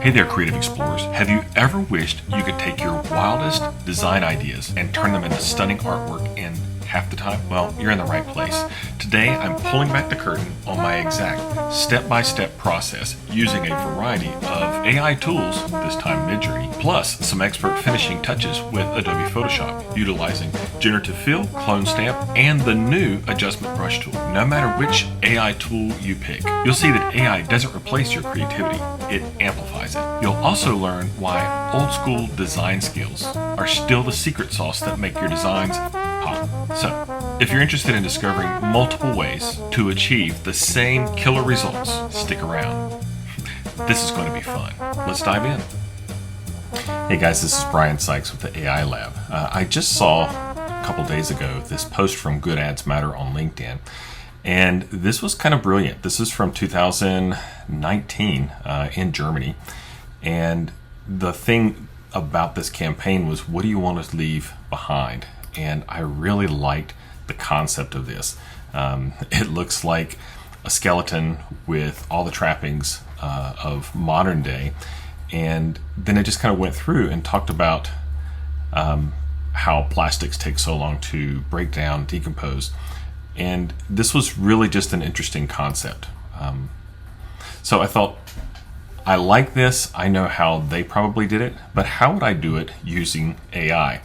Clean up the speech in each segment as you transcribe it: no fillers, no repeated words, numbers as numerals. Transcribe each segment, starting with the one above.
Hey there, creative explorers. Have you ever wished you could take your wildest design ideas and turn them into stunning artwork in half the time? Well, you're in the right place. Today, I'm pulling back the curtain on my exact step-by-step process using a variety of AI tools, this time Midjourney, plus some expert finishing touches with Adobe Photoshop, utilizing generative fill, clone stamp, and the new adjustment brush tool. No matter which AI tool you pick, you'll see that AI doesn't replace your creativity, it amplifies it. You'll also learn why old school design skills are still the secret sauce that make your designs pop. So, if you're interested in discovering multiple ways to achieve the same killer results, stick around. This is going to be fun. Let's dive in. Hey guys, this is Brian Sykes with the AI Lab. I just saw a couple days ago this post from Good Ads Matter on LinkedIn, and this was kind of brilliant. This is from 2019 in Germany, and the thing about this campaign was, what do you want to leave behind? And I really liked the concept of this. It looks like a skeleton with all the trappings of modern day, and then it just kind of went through and talked about how plastics take so long to break down, decompose, and this was really just an interesting concept. So I thought, I like this. I know how they probably did it, but how would I do it using AI?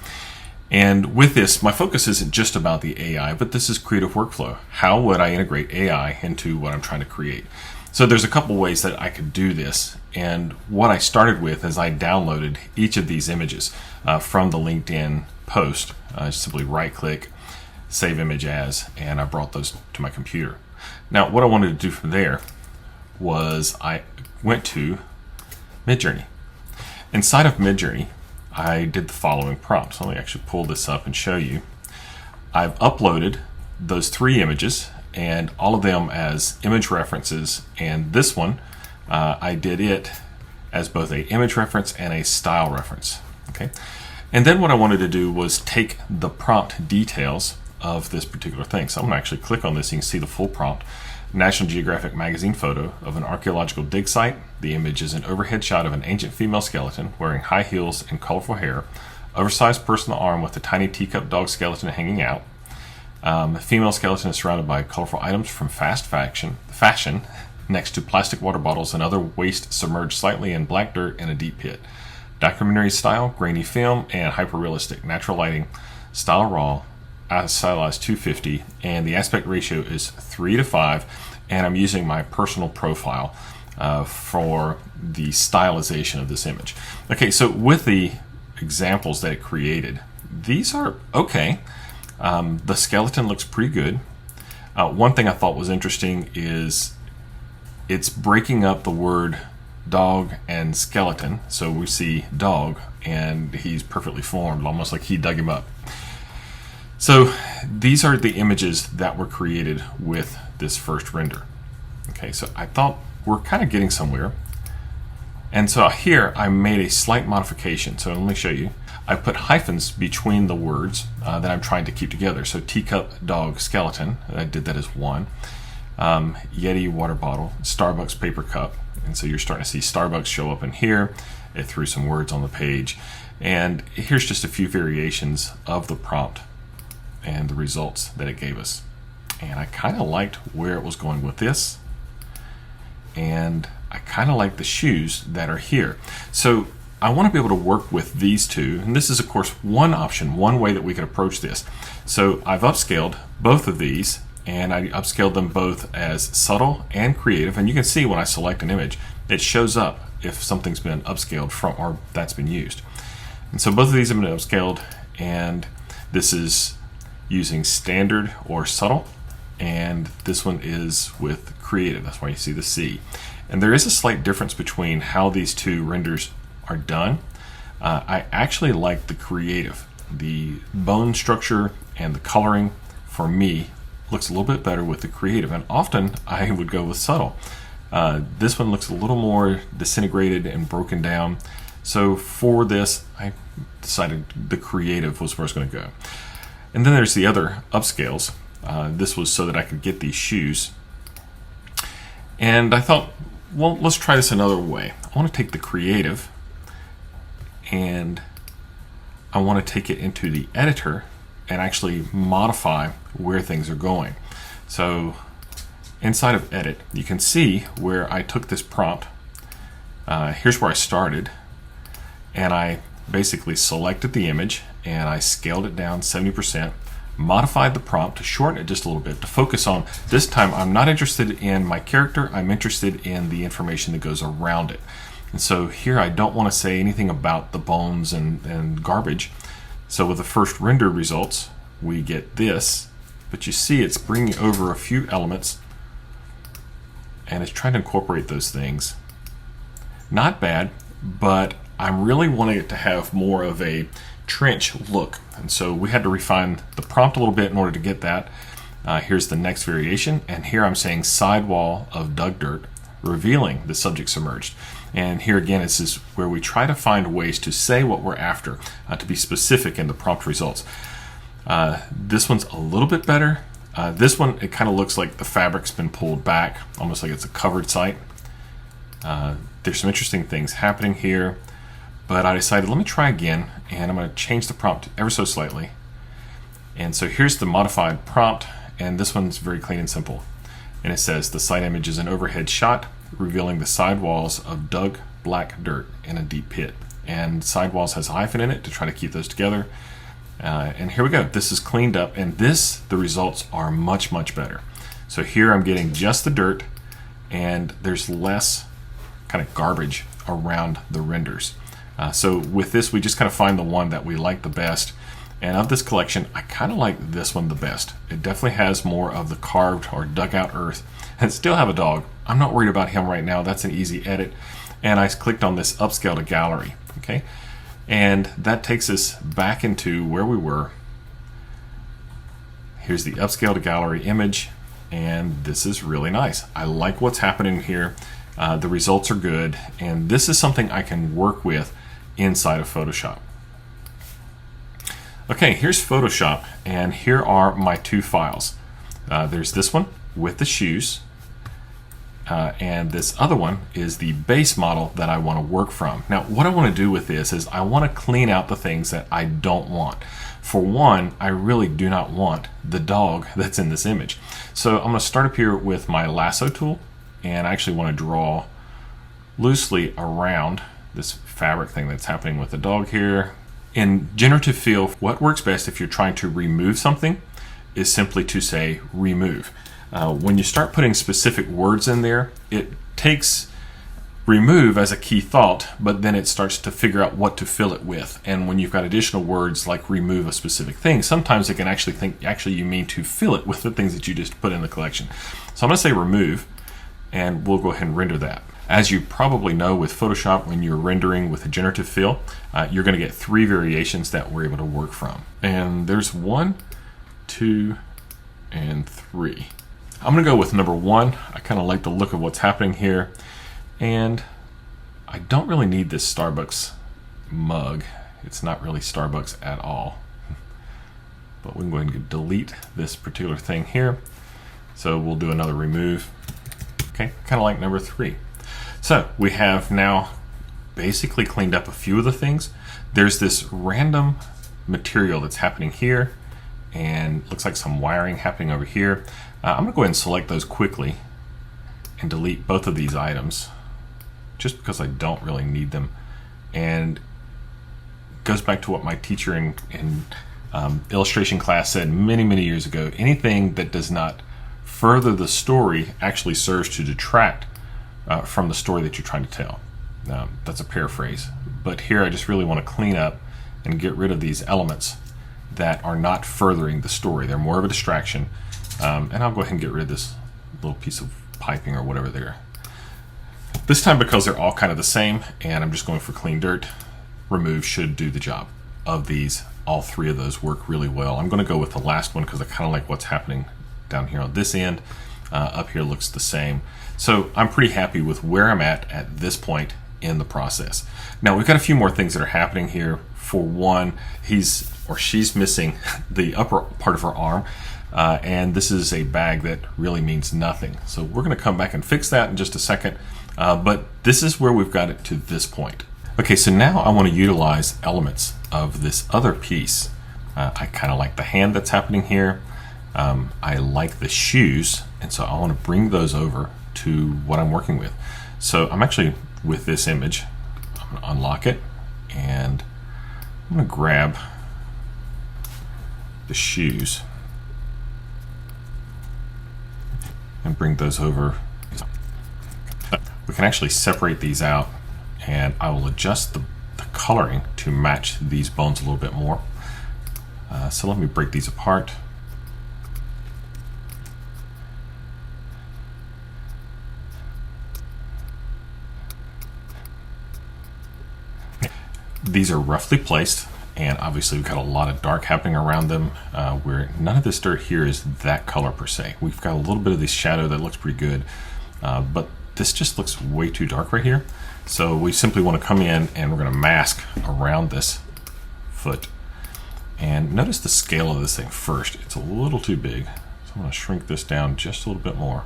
And with this, my focus isn't just about the AI, but this is creative workflow. How would I integrate AI into what I'm trying to create? So there's a couple ways that I could do this. And what I started with is I downloaded each of these images from the LinkedIn post. Simply right-click, save image as, and I brought those to my computer. Now, what I wanted to do from there was I went to Midjourney. Inside of Midjourney, I did the following prompt. So let me actually pull this up and show you. I've uploaded those three images and all of them as image references, and this one I did it as both a image reference and a style reference. Okay, and then what I wanted to do was take the prompt details of this particular thing. So I'm gonna actually click on this. You can see the full prompt. National Geographic magazine photo of an archaeological dig site. The image is an overhead shot of an ancient female skeleton wearing high heels and colorful hair, oversized personal arm with a tiny teacup dog skeleton hanging out. The female skeleton is surrounded by colorful items from fast fashion next to plastic water bottles and other waste submerged slightly in black dirt in a deep pit. Documentary style, grainy film, and hyper-realistic. Natural lighting, style raw, stylized 250, and the aspect ratio is 3:5, and I'm using my personal profile for the stylization of this image. Okay, so with the examples that it created, these are okay. The skeleton looks pretty good. One thing I thought was interesting is it's breaking up the word dog and skeleton. So we see dog, and he's perfectly formed, almost like he dug him up. So these are the images that were created with this first render. Okay, so I thought we're kind of getting somewhere. And so here I made a slight modification. So let me show you. I put hyphens between the words that I'm trying to keep together. So teacup, dog, skeleton. I did that as one. Yeti water bottle, Starbucks paper cup. And so you're starting to see Starbucks show up in here. It threw some words on the page. And here's just a few variations of the prompt and the results that it gave us. And I kind of liked where it was going with this, and I kind of like the shoes that are here. So I want to be able to work with these two, and this is of course one option, one way that we could approach this. So I've upscaled both of these, and I upscaled them both as subtle and creative, and you can see when I select an image, it shows up if something's been upscaled from or that's been used. And so both of these have been upscaled, and this is using standard or subtle, and this one is with creative. That's why you see the C. And there is a slight difference between how these two renders are done. I actually like the creative. The bone structure and the coloring, for me, looks a little bit better with the creative, and often I would go with subtle. This one looks a little more disintegrated and broken down. So for this, I decided the creative was where I was going to go. And then there's the other upscales. This was so that I could get these shoes. And I thought well, let's try this another way. I want to take the creative and I want to take it into the editor and actually modify where things are going. So inside of edit, you can see where I took this prompt. Here's where I started, and I basically selected the image and I scaled it down 70%, modified the prompt to shorten it just a little bit to focus on, this time I'm not interested in my character, I'm interested in the information that goes around it. And so here I don't want to say anything about the bones and garbage. So with the first rendered results, we get this, but you see it's bringing over a few elements and it's trying to incorporate those things. Not bad, but I'm really wanting it to have more of a trench look. And so we had to refine the prompt a little bit in order to get that. Here's the next variation, and here I'm saying sidewall of dug dirt, revealing the subject submerged. And here again, this is where we try to find ways to say what we're after, to be specific in the prompt results. This one's a little bit better. This one, it kind of looks like the fabric's been pulled back, almost like it's a covered site. There's some interesting things happening here, but I decided let me try again, and I'm going to change the prompt ever so slightly. And so here's the modified prompt, and this one's very clean and simple. And it says the site image is an overhead shot revealing the sidewalls of dug black dirt in a deep pit. And sidewalls has a hyphen in it to try to keep those together. And here we go. This is cleaned up, and the results are much, much better. So here I'm getting just the dirt, and there's less kind of garbage around the renders. So with this, we just kind of find the one that we like the best. And of this collection, I kind of like this one the best. It definitely has more of the carved or dug out earth, and still have a dog. I'm not worried about him right now. That's an easy edit. And I clicked on this upscale to gallery. Okay. And that takes us back into where we were. Here's the upscale to gallery image, and this is really nice. I like what's happening here. The results are good, and this is something I can work with inside of Photoshop. Okay, here's Photoshop, and here are my two files. There's this one with the shoes, and this other one is the base model that I want to work from. Now, what I want to do with this is I want to clean out the things that I don't want. For one, I really do not want the dog that's in this image. So I'm going to start up here with my lasso tool, and I actually want to draw loosely around this fabric thing that's happening with the dog here. In generative fill, what works best if you're trying to remove something is simply to say remove. When you start putting specific words in there, it takes remove as a key thought, but then it starts to figure out what to fill it with. And when you've got additional words like remove a specific thing, sometimes it can actually think you mean to fill it with the things that you just put in the collection. So I'm going to say remove, and we'll go ahead and render that. As you probably know with Photoshop, when you're rendering with a generative fill, you're going to get three variations that we're able to work from. And there's 1, 2, and 3. I'm going to go with number 1. I kind of like the look of what's happening here. And I don't really need this Starbucks mug. It's not really Starbucks at all. But we can go ahead and delete this particular thing here. So we'll do another remove. Okay, kind of like number 3. So we have now basically cleaned up a few of the things. There's this random material that's happening here, and looks like some wiring happening over here. I'm going to go ahead and select those quickly and delete both of these items just because I don't really need them. And it goes back to what my teacher in illustration class said many years ago. Anything that does not further the story actually serves to detract from the story that you're trying to tell. That's a paraphrase, but here I just really want to clean up and get rid of these elements that are not furthering the story. They're more of a distraction, and I'll go ahead and get rid of this little piece of piping or whatever there. This time, because they're all kind of the same and I'm just going for clean dirt, remove should do the job of these. All three of those work really well. I'm going to go with the last one because I kind of like what's happening down here on this end. Up here looks the same. So I'm pretty happy with where I'm at this point in the process. Now we've got a few more things that are happening here. For one, he's or she's missing the upper part of her arm, and this is a bag that really means nothing. So we're going to come back and fix that in just a second. but this is where we've got it to this point. Okay, so now I want to utilize elements of this other piece. I kind of like the hand that's happening here. I like the shoes, and so I want to bring those over to what I'm working with. So I'm actually with this image. I'm going to unlock it, and I'm going to grab the shoes and bring those over. We can actually separate these out, and I will adjust the coloring to match these bones a little bit more. So let me break these apart. These are roughly placed, and obviously we've got a lot of dark happening around them, where none of this dirt here is that color per se. We've got a little bit of this shadow that looks pretty good, but this just looks way too dark right here. So we simply want to come in and we're going to mask around this foot. And notice the scale of this thing first. It's a little too big. So I'm going to shrink this down just a little bit more.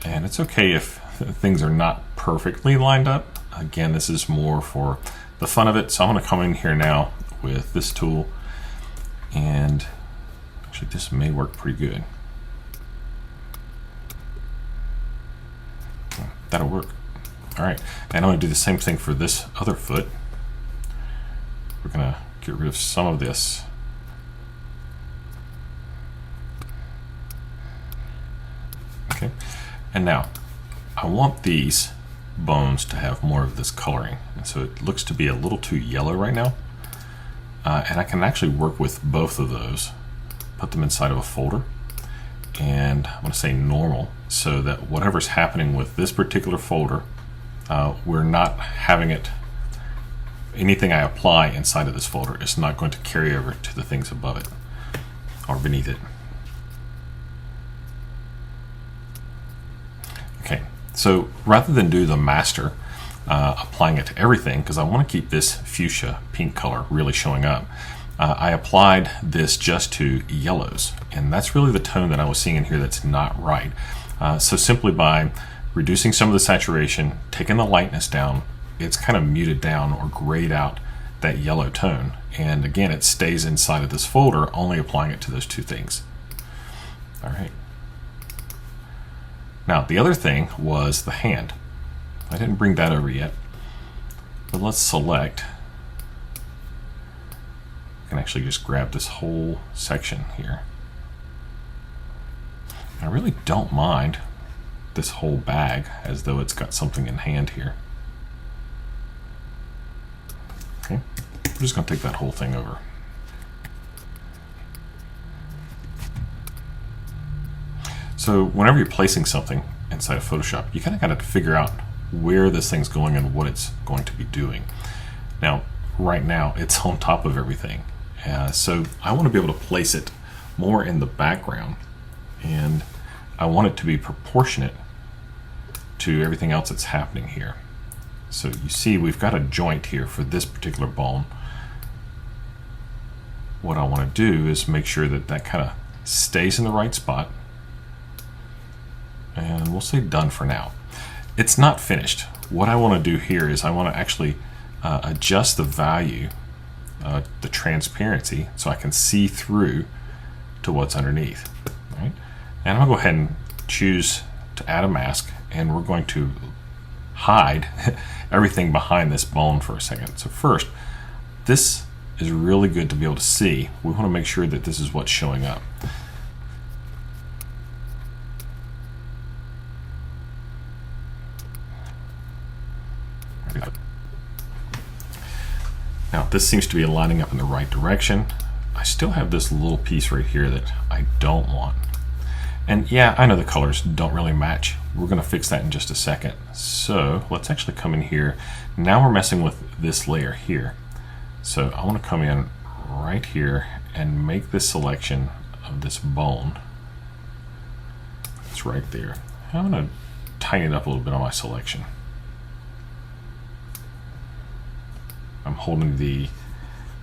And it's okay if things are not perfectly lined up. Again, this is more for the fun of it. So I'm going to come in here now with this tool. And actually this may work pretty good. That'll work. All right, and I'm going to do the same thing for this other foot. We're going to get rid of some of this. Okay, and now I want these bones to have more of this coloring, and so it looks to be a little too yellow right now. And I can actually work with both of those, put them inside of a folder, and I'm going to say normal, so that whatever's happening with this particular folder, we're not having it, anything I apply inside of this folder is not going to carry over to the things above it or beneath it. Okay, so rather than do the master, applying it to everything, because I want to keep this fuchsia pink color really showing up, I applied this just to yellows, and that's really the tone that I was seeing in here that's not right. So simply by reducing some of the saturation, taking the lightness down, it's kind of muted down or grayed out that yellow tone. And again, it stays inside of this folder, only applying it to those two things. All right. Now, the other thing was the hand. I didn't bring that over yet, but let's select. I can actually just grab this whole section here. I really don't mind this whole bag as though it's got something in hand here. Okay, I'm just going to take that whole thing over. So whenever you're placing something inside of Photoshop, you kind of got to figure out where this thing's going and what it's going to be doing. Now, right now, it's on top of everything. So I want to be able to place it more in the background, and I want it to be proportionate to everything else that's happening here. So you see we've got a joint here for this particular bone. What I want to do is make sure that that kind of stays in the right spot, and we'll say done for now. It's not finished. What I want to do here is I want to actually adjust the value, the transparency, so I can see through to what's underneath. Right? And I'm going to go ahead and choose to add a mask, and we're going to hide everything behind this bone for a second. So first, this is really good to be able to see. We want to make sure that this is what's showing up. Now this seems to be lining up in the right direction. I still have this little piece right here that I don't want. And yeah, I know the colors don't really match. We're going to fix that in just a second. So let's actually come in here. Now we're messing with this layer here. So I want to come in right here and make this selection of this bone. It's right there. I'm going to tighten it up a little bit on my selection. I'm holding the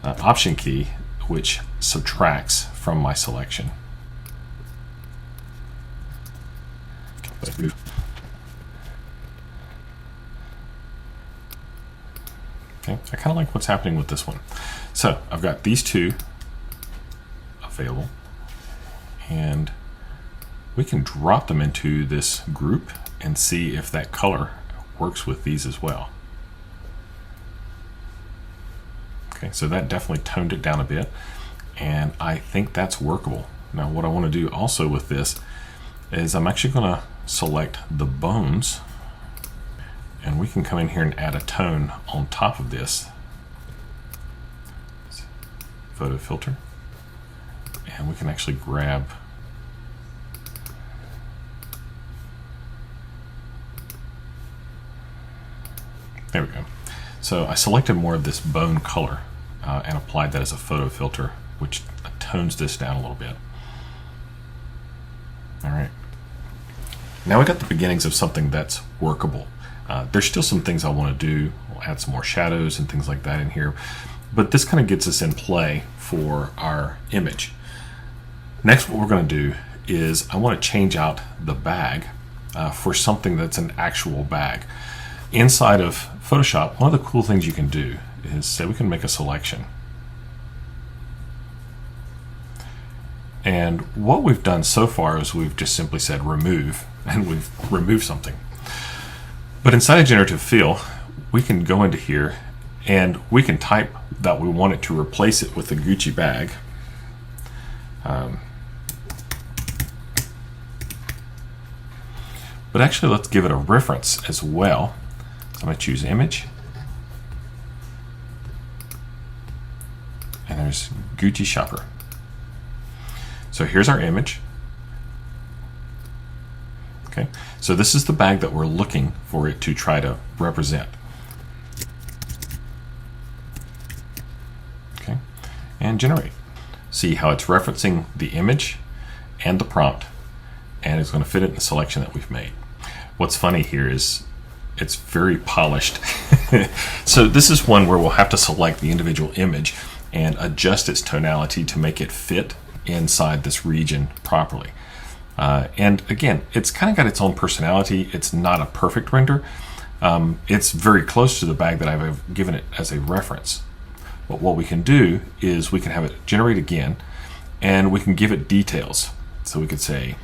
Option key, which subtracts from my selection. Okay, I kind of like what's happening with this one. So I've got these two available, and we can drop them into this group and see if that color works with these as well. Okay, so that definitely toned it down a bit, and I think that's workable. Now what I want to do also with this is I'm actually going to select the bones, and we can come in here and add a tone on top of this. Photo filter, and we can actually grab there we go. So I selected more of this bone color and applied that as a photo filter, which tones this down a little bit. All right, now we got the beginnings of something that's workable. There's still some things I want to do. We'll add some more shadows and things like that in here, but this kind of gets us in play for our image. Next, what we're going to do is I want to change out the bag for something that's an actual bag. Inside of Photoshop, one of the cool things you can do is say we can make a selection. And what we've done so far is we've just simply said remove, and we've removed something. But inside of generative fill, we can go into here and we can type that we want it to replace it with the Gucci bag. But actually, let's give it a reference as well. So I'm going to choose image, and there's Gucci shopper. So here's our image. Okay, so this is the bag that we're looking for it to try to represent. Okay, and generate. See how it's referencing the image and the prompt, and it's going to fit it in the selection that we've made. What's funny here is it's very polished. So this is one where we'll have to select the individual image and adjust its tonality to make it fit inside this region properly. And again, it's kind of got its own personality. It's not a perfect render. It's very close to the bag that I've given it as a reference. But what we can do is we can have it generate again, and we can give it details. So we could say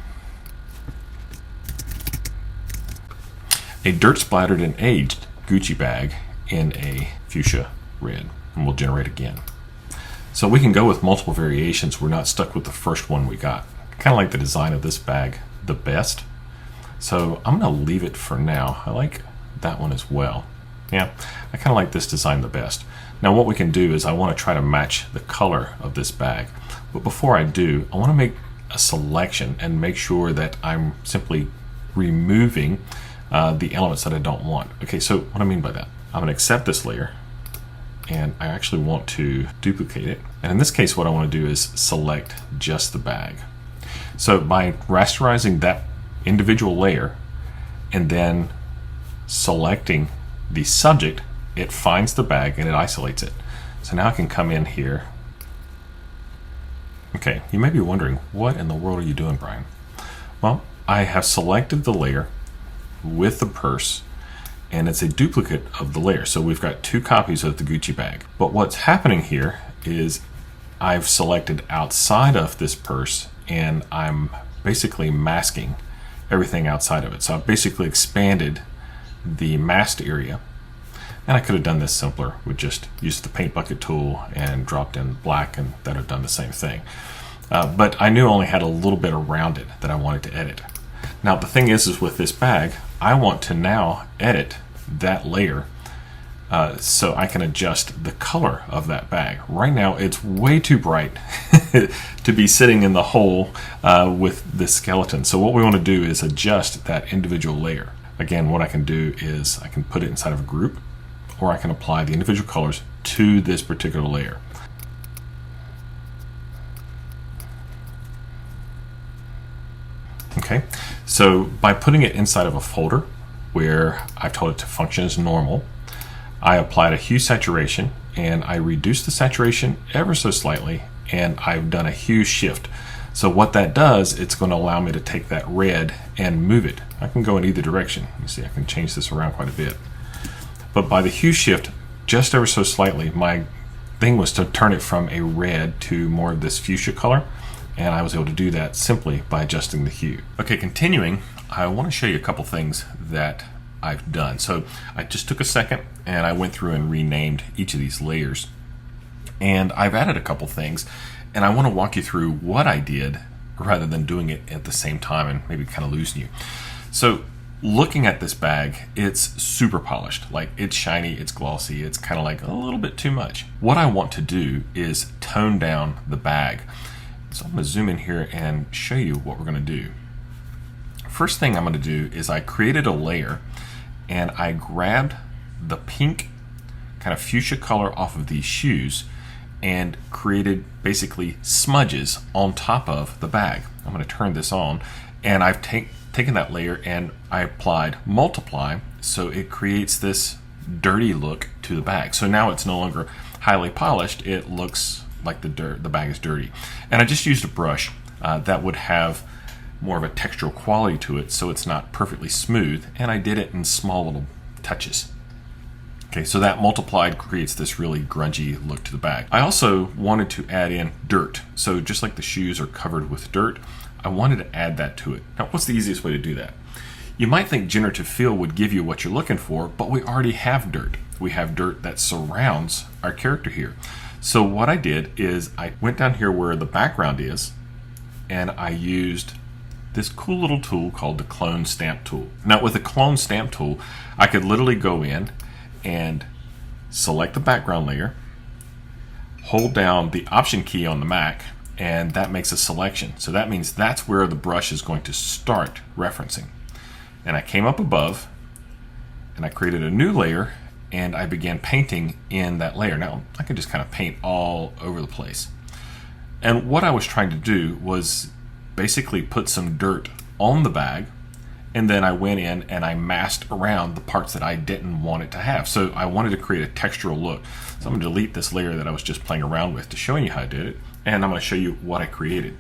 a dirt splattered and aged Gucci bag in a fuchsia red, and we'll generate again. So we can go with multiple variations. We're not stuck with the first one we got. I kind of like the design of this bag the best, so I'm going to leave it for now. I like that one as well. Yeah, I kind of like this design the best. Now what we can do is I want to try to match the color of this bag, but before I do, I want to make a selection and make sure that I'm simply removing the elements that I don't want. Okay, so what I mean by that, I'm going to accept this layer, and I actually want to duplicate it. And in this case, what I want to do is select just the bag. So by rasterizing that individual layer and then selecting the subject, it finds the bag and it isolates it. So now I can come in here. Okay, you may be wondering, what in the world are you doing, Brian? Well, I have selected the layer with the purse, and it's a duplicate of the layer. So we've got two copies of the Gucci bag. But what's happening here is I've selected outside of this purse, and I'm basically masking everything outside of it. So I've basically expanded the masked area. And I could have done this simpler. We just used the paint bucket tool and dropped in black, and that would have done the same thing. But I knew I only had a little bit around it that I wanted to edit. Now the thing is with this bag, I want to now edit that layer so I can adjust the color of that bag. Right now it's way too bright to be sitting in the hole with this skeleton. So what we want to do is adjust that individual layer. Again, what I can do is I can put it inside of a group, or I can apply the individual colors to this particular layer. Okay, so by putting it inside of a folder where I've told it to function as normal, I applied a hue saturation, and I reduced the saturation ever so slightly, and I've done a hue shift. So what that does, it's going to allow me to take that red and move it. I can go in either direction. You see, I can change this around quite a bit. But by the hue shift, just ever so slightly. My thing was to turn it from a red to more of this fuchsia color, and I was able to do that simply by adjusting the hue. Okay, continuing, I want to show you a couple things that I've done. So I just took a second and I went through and renamed each of these layers, and I've added a couple things, and I want to walk you through what I did rather than doing it at the same time and maybe kind of losing you. So looking at this bag, it's super polished. Like, it's shiny, it's glossy, it's kind of like a little bit too much. What I want to do is tone down the bag. So I'm going to zoom in here and show you what we're going to do. First thing I'm going to do is I created a layer and I grabbed the pink kind of fuchsia color off of these shoes and created basically smudges on top of the bag. I'm going to turn this on, and I've taken that layer and I applied multiply, so it creates this dirty look to the bag. So now it's no longer highly polished, it looks like the bag is dirty. And I just used a brush that would have more of a textural quality to it, so it's not perfectly smooth, and I did it in small little touches. Okay, so that multiplied creates this really grungy look to the bag. I also wanted to add in dirt. So just like the shoes are covered with dirt, I wanted to add that to it. Now, what's the easiest way to do that? You might think generative fill would give you what you're looking for, but we already have dirt. We have dirt that surrounds our character here. So what I did is I went down here where the background is, and I used this cool little tool called the clone stamp tool. Now, with the clone stamp tool, I could literally go in and select the background layer, hold down the Option key on the Mac, and that makes a selection. So that means that's where the brush is going to start referencing. And I came up above and I created a new layer and I began painting in that layer. Now I can just kind of paint all over the place. And what I was trying to do was basically put some dirt on the bag, and then I went in and I masked around the parts that I didn't want it to have. So I wanted to create a textural look. So I'm going to delete this layer that I was just playing around with to show you how I did it, and I'm going to show you what I created.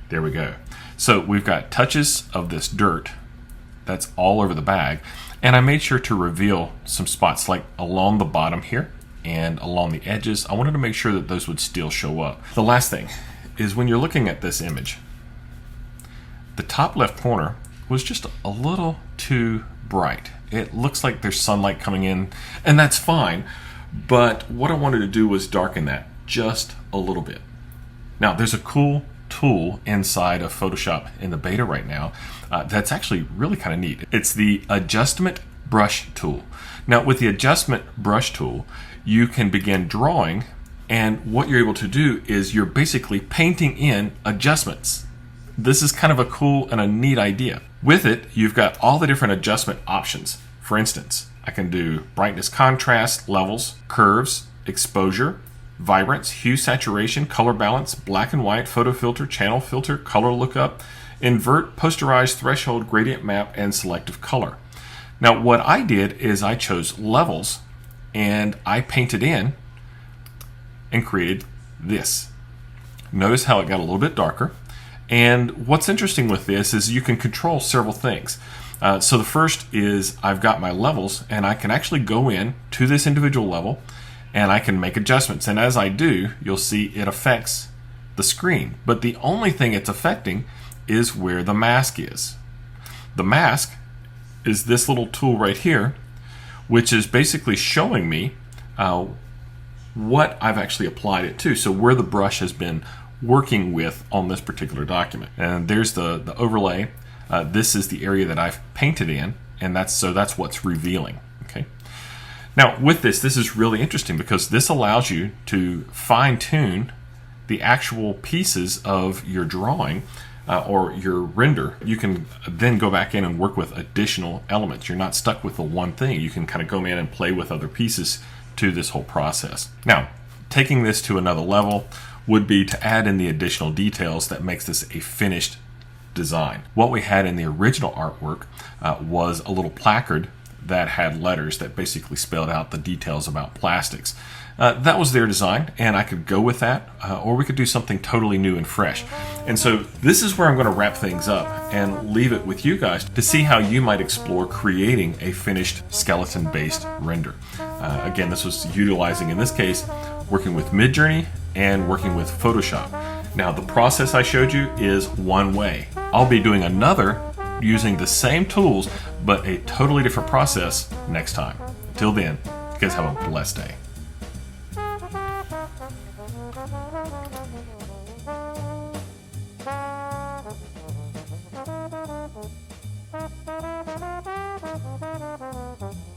There we go. So we've got touches of this dirt that's all over the bag, and I made sure to reveal some spots like along the bottom here and along the edges. I wanted to make sure that those would still show up. The last thing is, when you're looking at this image, the top left corner was just a little too bright. It looks like there's sunlight coming in, and that's fine, but what I wanted to do was darken that just a little bit. Now, there's a cool tool inside of Photoshop in the beta right now that's actually really kind of neat. It's the Adjustment Brush tool. Now, with the Adjustment Brush tool, you can begin drawing, and what you're able to do is you're basically painting in adjustments. This is kind of a cool and a neat idea. With it, you've got all the different adjustment options. For instance, I can do brightness, contrast, levels, curves, exposure, vibrance, hue, saturation, color balance, black and white, photo filter, channel filter, color lookup, invert, posterize, threshold, gradient map, and selective color. Now, what I did is I chose levels and I painted in and created this. Notice how it got a little bit darker. And what's interesting with this is you can control several things. So the first is I've got my levels, and I can actually go in to this individual level and I can make adjustments. And as I do, you'll see it affects the screen. But the only thing it's affecting is where the mask is. The mask is this little tool right here, which is basically showing me what I've actually applied it to. So where the brush has been working with on this particular document. And there's the overlay. This is the area that I've painted in, and that's what's revealing. Okay. Now with this is really interesting because this allows you to fine-tune the actual pieces of your drawing or your render. You can then go back in and work with additional elements. You're not stuck with the one thing. You can kind of go in and play with other pieces to this whole process. Now, taking this to another level would be to add in the additional details that makes this a finished design. What we had in the original artwork was a little placard that had letters that basically spelled out the details about plastics. That was their design, and I could go with that, or we could do something totally new and fresh. And so this is where I'm going to wrap things up and leave it with you guys to see how you might explore creating a finished skeleton-based render. Again, this was utilizing, in this case, working with Midjourney and working with Photoshop. Now, the process I showed you is one way. I'll be doing another using the same tools, but a totally different process next time. Till then, you guys have a blessed day. Thank you.